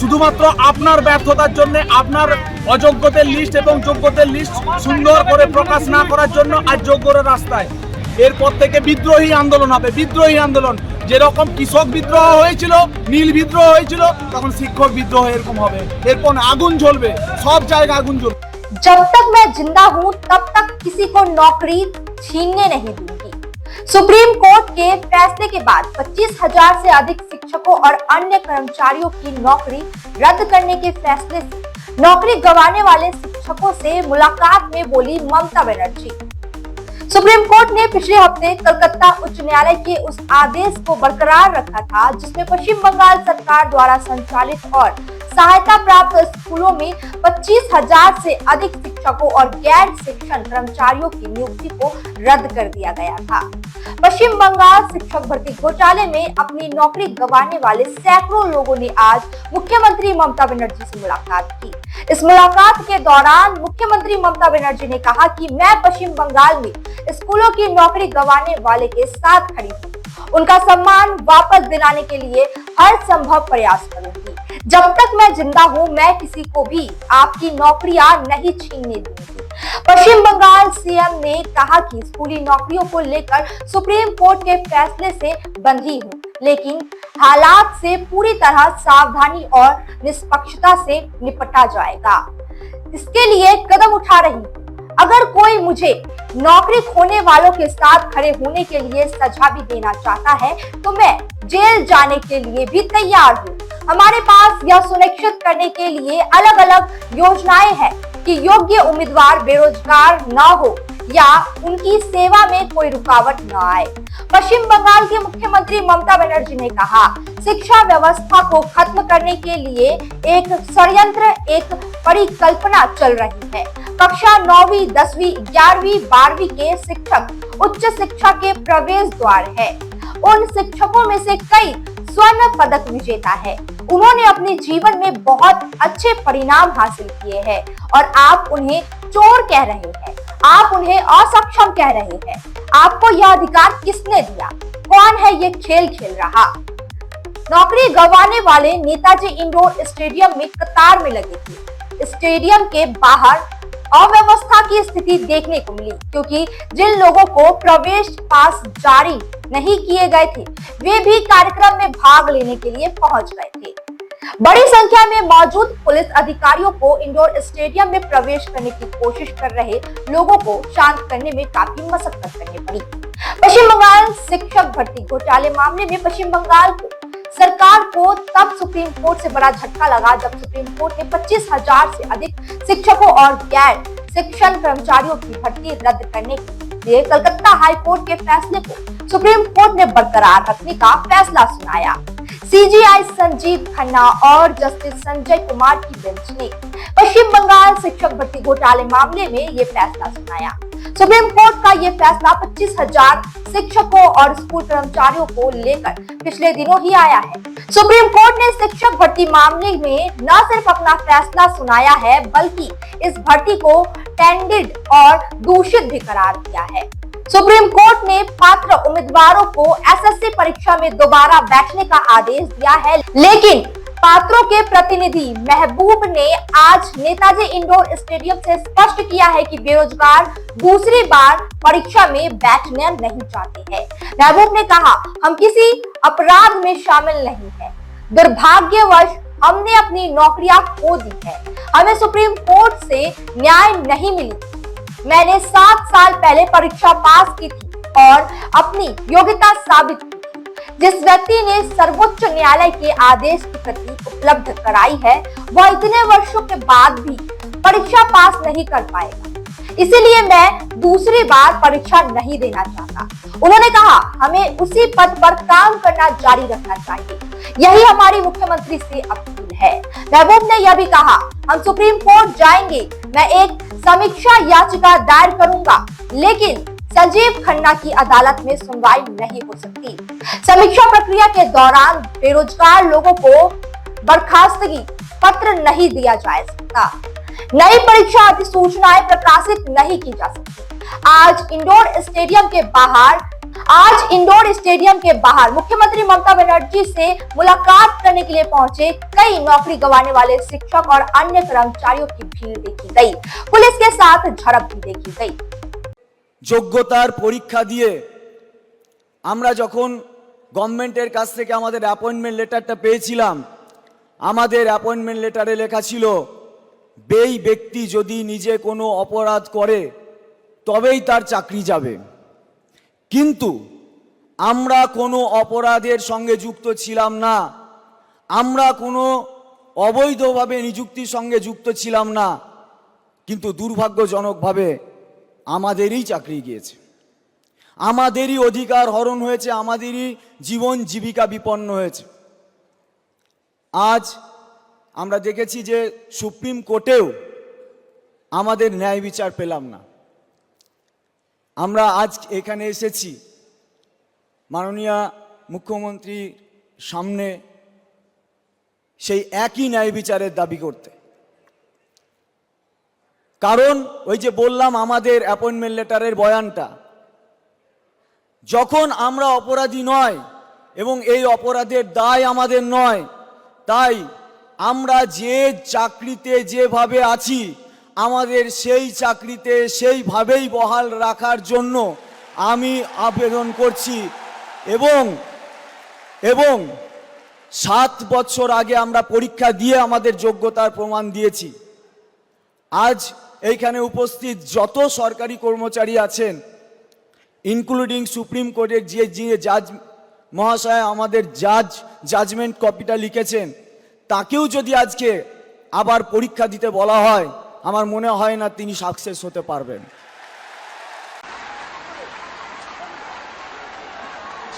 শুধুমাত্র আপনার ব্যর্থতার জন্য, আপনার অযোগ্যদের লিস্ট এবং যোগ্যদের লিস্ট সুন্দর করে প্রকাশ না করার জন্য আজ যোগ্যরা রাস্তায়। এরপর থেকে বিদ্রোহী আন্দোলন হবে, বিদ্রোহী আন্দোলন। যেরকম কৃষক বিদ্রোহ হয়েছিল, নীল বিদ্রোহ হয়েছিল, তখন শিক্ষক বিদ্রোহ এরকম হবে। এরপর আগুন জ্বলবে, সব জায়গায় আগুন জ্বলবে। जब तक मैं जिंदा हूं तब तक किसी को नौकरी छीनने नहीं दूंगी। सुप्रीम कोर्ट के फैसले के बाद 25,000 से अधिक शिक्षकों और अन्य कर्मचारियों की नौकरी रद्द करने के फैसले से नौकरी गंवाने वाले शिक्षकों से मुलाकात में बोली ममता बनर्जी। सुप्रीम कोर्ट ने पिछले हफ्ते कलकत्ता उच्च न्यायालय के उस आदेश को बरकरार रखा था जिसमें पश्चिम बंगाल सरकार द्वारा संचालित और सहायता प्राप्त स्कूलों में 25,000 से अधिक शिक्षकों और गैर शिक्षण कर्मचारियों की नियुक्ति को रद्द कर दिया गया था। पश्चिम बंगाल शिक्षक भर्ती घोटाले में अपनी नौकरी गंवाने वाले सैकड़ों लोगों ने आज मुख्यमंत्री ममता बनर्जी से मुलाकात की। इस मुलाकात के दौरान मुख्यमंत्री ममता बनर्जी ने कहा कि मैं पश्चिम बंगाल में स्कूलों की नौकरी गंवाने वाले के साथ खड़ी हूँ। उनका सम्मान वापस दिलाने के लिए हर संभव प्रयास करूंगी। जब तक मैं जिंदा हूं, मैं किसी को भी आपकी नौकरियां नहीं छीनने दूंगी। पश्चिम बंगाल सीएम ने कहा कि स्कूली नौकरियों को लेकर सुप्रीम कोर्ट के फैसले से बंधी हूं, लेकिन हालात से पूरी तरह सावधानी और निष्पक्षता से निपटा जाएगा। इसके लिए कदम उठा रही हूं। अगर कोई मुझे नौकरी खोने वालों के साथ खड़े होने के लिए सजा भी देना चाहता है तो मैं जेल जाने के लिए भी तैयार हूँ। हमारे पास यह सुनिश्चित करने के लिए अलग अलग योजनाएं हैं कि योग्य उम्मीदवार बेरोजगार न हो या उनकी सेवा में कोई रुकावट न आए। पश्चिम बंगाल के मुख्यमंत्री ममता बनर्जी ने कहा, शिक्षा व्यवस्था को खत्म करने के लिए एक षड्यंत्र, एक परिकल्पना चल रही है। कक्षा 9वीं, 10वीं, 11वीं, 12वीं के शिक्षक उच्च शिक्षा के प्रवेश द्वार है। उन शिक्षकों में से कई स्वर्ण पदक विजेता है। उन्होंने अपने जीवन में बहुत अच्छे परिणाम हासिल किए हैं और आप उन्हें चोर कह रहे हैं, आप उन्हें असक्षम कह रहे हैं। आपको यह अधिकार किसने दिया? कौन है ये खेल खेल रहा? नौकरी गंवाने वाले नेताजी इंडोर स्टेडियम में कतार में लगे थे। स्टेडियम के बाहर अव्यवस्था की स्थिति देखने को मिली क्योंकि जिन लोगों को प्रवेश पास जारी नहीं किए गए थे वे भी कार्यक्रम में भाग लेने के लिए पहुंच गए थे। बड़ी संख्या में मौजूद पुलिस अधिकारियों को इंडोर स्टेडियम में प्रवेश करने की कोशिश कर रहे लोगों को शांत करने में काफी मशक्कत करनी पड़ी। पश्चिम बंगाल शिक्षक भर्ती घोटाले मामले में पश्चिम बंगाल को सरकार को तब सुप्रीम कोर्ट से बड़ा झटका लगा जब सुप्रीम कोर्ट ने 25,000 से अधिक शिक्षकों और गैर शिक्षण कर्मचारियों की भर्ती रद्द करने के लिए कलकत्ता हाई कोर्ट के फैसले को सुप्रीम कोर्ट ने बरकरार रखने का फैसला सुनाया। सीजीआई संजीव खन्ना और जस्टिस संजय कुमार की बेंच ने पश्चिम बंगाल शिक्षक भर्ती घोटाले मामले में ये फैसला सुनाया। सुप्रीम कोर्ट का ये फैसला 25,000 शिक्षकों और स्कूल कर्मचारियों को लेकर पिछले दिनों ही आया है। सुप्रीम कोर्ट ने शिक्षक भर्ती मामले में न सिर्फ अपना फैसला सुनाया है बल्कि इस भर्ती को टेंडिड और दूषित भी करार दिया है। सुप्रीम कोर्ट ने पात्र उम्मीदवारों को एसएससी परीक्षा में दोबारा बैठने का आदेश दिया है, लेकिन पात्रों के प्रतिनिधि महबूब ने आज नेताजी इंडोर स्टेडियम से स्पष्ट किया है कि बेरोजगार दूसरी बार परीक्षा में बैठना नहीं चाहते हैं। महबूब ने कहा, हम किसी अपराध में शामिल नहीं हैं। दुर्भाग्यवश हमने अपनी नौकरियां खो दी है। हमें सुप्रीम कोर्ट से न्याय नहीं मिली। मैंने 7 साल पहले परीक्षा पास की थी और अपनी योग्यता साबित की थी। जिस व्यक्ति ने सर्वोच्च न्यायालय के आदेश की प्रति उपलब्ध कराई है वह इतने वर्षों के बाद भी परीक्षा पास नहीं कर पाएगा। इसीलिए मैं दूसरी बार परीक्षा नहीं देना चाहता। उन्होंने कहा, हमें उसी पद पर काम करना जारी रखना चाहिए। यही हमारी मुख्यमंत्री से अपील है। महबूब ने यह भी कहा, हम सुप्रीम कोर्ट जाएंगे, मैं एक समीक्षा याचिका दायर करूंगा, लेकिन संजीव खन्ना की अदालत में सुनवाई नहीं हो सकती। समीक्षा प्रक्रिया के दौरान बेरोजगार लोगों को बर्खास्तगी पत्र नहीं दिया जा सकता। नई परीक्षा अधिसूचनाएं प्रकाशित नहीं की जा सकती। आज इंडोर स्टेडियम के बाहर आज इंडोर स्टेडियम के बाहर मुख्यमंत्री ममता बनर्जी से मुलाकात करने के लिए पहुंचे कई नौकरी गंवाने वाले शिक्षक और अन्य कर्मचारियों की भीड़ देखी गई। पुलिस के साथ झड़प भी देखी गई। যোগ্যতার পরীক্ষা দিয়ে আমরা যখন গভর্নমেন্টের কাছ থেকে আমাদের অ্যাপয়েন্টমেন্ট লেটারটা পেয়েছিলাম, আমাদের অ্যাপয়েন্টমেন্ট লেটারে লেখা ছিল বেই ব্যক্তি যদি নিজে কোনো অপরাধ করে তবেই তার চাকরি যাবে। কিন্তু আমরা কোনো অপরাধের সঙ্গে যুক্ত ছিলাম না, আমরা কোনো অবৈধভাবে নিযুক্তির সঙ্গে যুক্ত ছিলাম না, কিন্তু দুর্ভাগ্যজনকভাবে আমাদেরই চাকরি গিয়েছে, আমাদেরই অধিকার হরণ হয়েছে, আমাদেরই জীবন জীবিকা বিপন্ন হয়েছে। আজ আমরা দেখেছি যে সুপ্রিম কোর্টেও আমাদের ন্যায় বিচার পেলাম না। আমরা আজ এখানে এসেছি মাননীয় মুখ্যমন্ত্রীর সামনে সেই একই ন্যায় বিচারের দাবি করতে। কারণ ওই যে বললাম আমাদের অ্যাপয়েন্টমেন্ট লেটারের বয়ানটা, যখন আমরা অপরাধী নয় এবং এই অপরাধের দায় আমাদের নয়, তাই আমরা যে চাকরিতে যেভাবে আছি আমাদের সেই চাকরিতে সেইভাবেই বহাল রাখার জন্য আমি আবেদন করছি। এবং 7 বছর আগে আমরা পরীক্ষা দিয়ে আমাদের যোগ্যতার প্রমাণ দিয়েছি। আজ এইখানে উপস্থিত যত সরকারি কর্মচারী আছেন, ইনক্লুডিং সুপ্রিম কোর্টের যে জাজ মহাশয় আমাদের জাজমেন্ট কপিটা লিখেছেন, তাকেও যদি আজকে আবার পরীক্ষা দিতে বলা হয়, আমার মনে হয় না তিনি সাকসেস হতে পারবেন।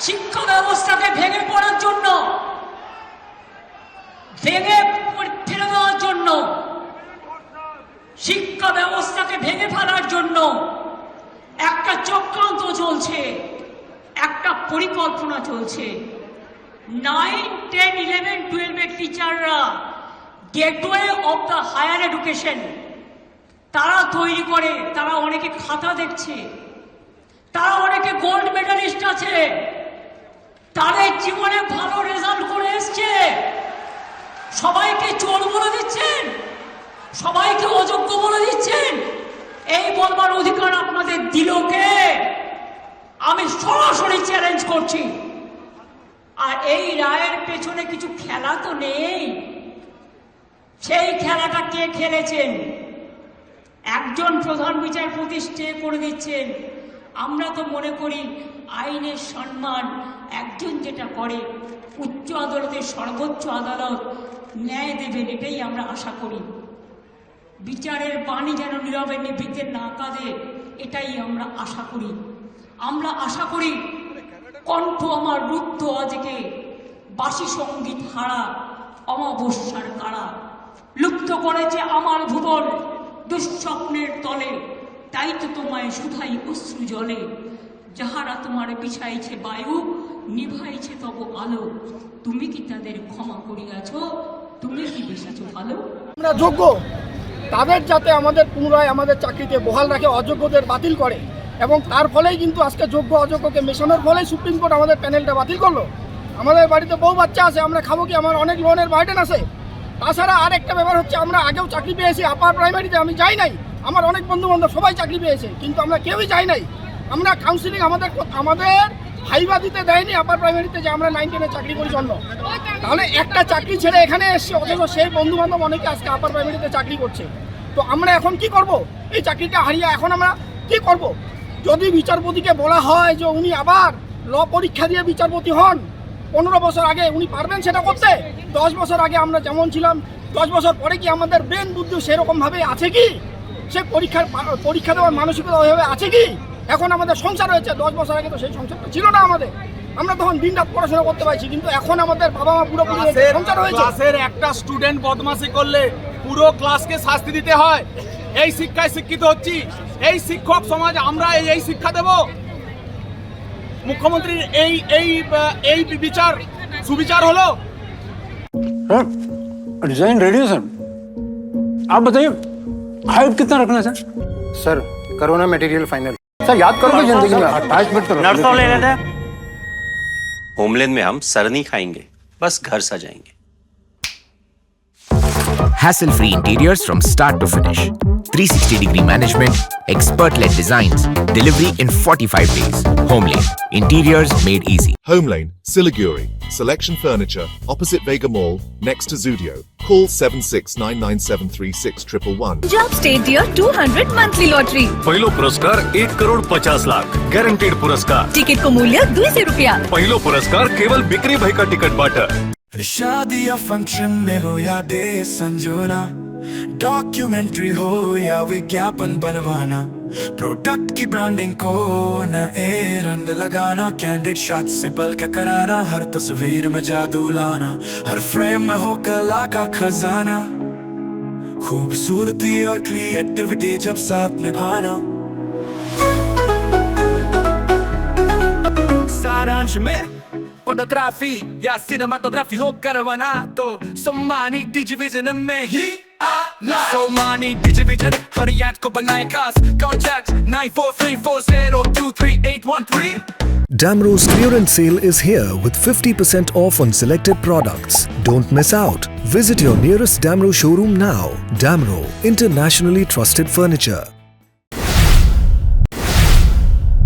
শিক্ষা ব্যবস্থাকে ভেঙে পড়ার জন্য, ভেঙে ফেলে দেওয়ার জন্য, শিক্ষা ব্যবস্থাকে ভেঙে ফেলার জন্য একটা চক্রান্ত চলছে, একটা পরিকল্পনা চলছে। 9, 10, 11, 12 এর টিচাররা gateway of the higher education তারা তৈরি করে। তারা অনেকে খাতা দেখছে, তারা অনেকে গোল্ড মেডালিস্ট আছে, তাদের জীবনে ভালো রেজাল্ট করে এসছে। সবাইকে চোর বলে দিচ্ছেন, সবাইকে অযোগ্য বলে দিচ্ছেন। এই বলবার অধিকার আপনাদের দিল কে? আমি সরাসরি চ্যালেঞ্জ করছি। আর এই রায়ের পেছনে কিছু খেলা তো নেই। সেই খেলাটা কে খেলেছেন? একজন প্রধান বিচারপতি স্টে করে দিচ্ছেন। আমরা তো মনে করি আইনের সম্মান একজন যেটা করে, উচ্চ আদালতের সর্বোচ্চ আদালত ন্যায় দেবেন, এটাই আমরা আশা করি। বিচারের বাণী যেন নীরবে নিভৃতে না কাঁদে, এটাই আমরা আশা করি। আমরা আশা করি কণ্ঠ আমার রুদ্ধ আজকে বাসি সঙ্গীত হারা অমাবস্যার কারা লুপ্ত করেছে আমার ভুবন দুঃস্বপ্নের তলে। তাই তো তোমায় শুধাই অশ্রু জলে, যাহারা তোমার বিছাইছে বায়ু, নিভাইছে তব আলো। তুমি কি তাদের ক্ষমা করিয়াছ? তুমি কি বেশিছ ভালো? আমরা যোগ্য, তাদের যাতে আমাদের পুনরায় আমাদের চাকরিতে বহাল রাখে, অযোগ্যদের বাতিল করে, এবং তার ফলেই কিন্তু আজকে যোগ্য অযোগ্যকে মেশানোর ফলেই সুপ্রিম কোর্ট আমাদের প্যানেলটা বাতিল করলো। আমাদের বাড়িতে বউ বাচ্চা আছে, আমরা খাবো কি? আমার অনেক লোনের বার্ডেন আছে। তাছাড়া আরেকটা ব্যাপার হচ্ছে, আমরা আগেও চাকরি পেয়েছি আপার প্রাইমারিতে, আমি যাই নাই, আমার অনেক বন্ধু বান্ধব সবাই চাকরি পেয়েছে, কিন্তু আমরা কেউই যাই নাই। আমরা কাউন্সিলিং আমাদের ভাইবা দিতে দেয়নি আপার প্রাইমারিতে যে আমরা 9, 10-এ চাকরি করি জন্য। তাহলে একটা চাকরি ছেড়ে এখানে এসছে, অথচ সেই বন্ধু বান্ধব অনেকে আজকে আপার প্রাইমারিতে চাকরি করছে। তো আমরা এখন কি করব? এই চাকরিটা হারিয়ে এখন আমরা কি করব? যদি বিচারপতিকে বলা হয় যে উনি আবার ল পরীক্ষা দিয়ে বিচারপতি হন, 15 বছর আগে উনি পারবেন সেটা করতে? 10 বছর আগে আমরা যেমন ছিলাম, 10 বছর পরে কি আমাদের ব্রেন বুদ্ধি সেরকমভাবে আছে কি? সে পরীক্ষা দেওয়ার মানসিকতা ওইভাবে আছে কি? এখন আমাদের সংসার হয়েছে, 10 বছর আগে তো সেই সংসারটা ছিল না আমাদের। আমরা তখন দিন রাত পড়াশোনা করতে পারছি, কিন্তু এখন আমাদের বাবা মা পুরোপুরি সংসার হয়েছে। ক্লাসের একটা স্টুডেন্ট বদমাশি করলে পুরো ক্লাসকে শাস্তি দিতে হয়। এই শিক্ষায় শিক্ষিত হচ্ছি, এই শিক্ষক সমাজ আমরা এই শিক্ষা দেব? মুখ্যমন্ত্রীর এই বিচার সুবিচার হলো? डिजाइन रेडी है सर, आप बताइए हाइट कितना रखना है सर? सर करो ना मटेरियल फाइनल। अच्छा याद करोगे जिंदगी में 28 मिनट तो नर्सों ले लेते हैं। होमलैंड में हम सर नहीं खाएंगे, बस घर सजाएंगे। Hassle-free interiors from start to finish. 360-degree management, expert-led designs, delivery in 45 days. Homelane, interiors made easy. Homelane, Siliguri. Selection Furniture, opposite Vega Mall, next to Zudio. Call 7699736111. Punjab state dear 200 monthly lottery. पहिलो पुरस्कार 1,50,00,000 guaranteed पुरस्कार। Ticket को मूल्य 200 रुपया। पहिलो पुरस्कार केवल बिक्री भएका टिकटबाट। शादी या फंक्शन में हो या डे संजोना, डॉक्यूमेंट्री हो या विज्ञापन बनवाना, प्रोडक्ट की ब्रांडिंग को न रंग लगाना, कैंडिड शॉट से पल के कराना, हर तस्वीर में जादू लाना, हर फ्रेम में हो कला का खजाना, खूबसूरती और क्रिएटिविटी जब साथ निभाना। सारांश में फोटोग्राफी या सिनेमाटोग्राफी हो करवाना तो सोमानी डिजिविजन में ही आना। सोमानी डिजिविजन हर याद को बनाए खास। Contact 9434023813। Damro's clearance sale is here with 50% off on selected products. Don't miss out. Visit your nearest Damro showroom now. Damro, internationally trusted furniture.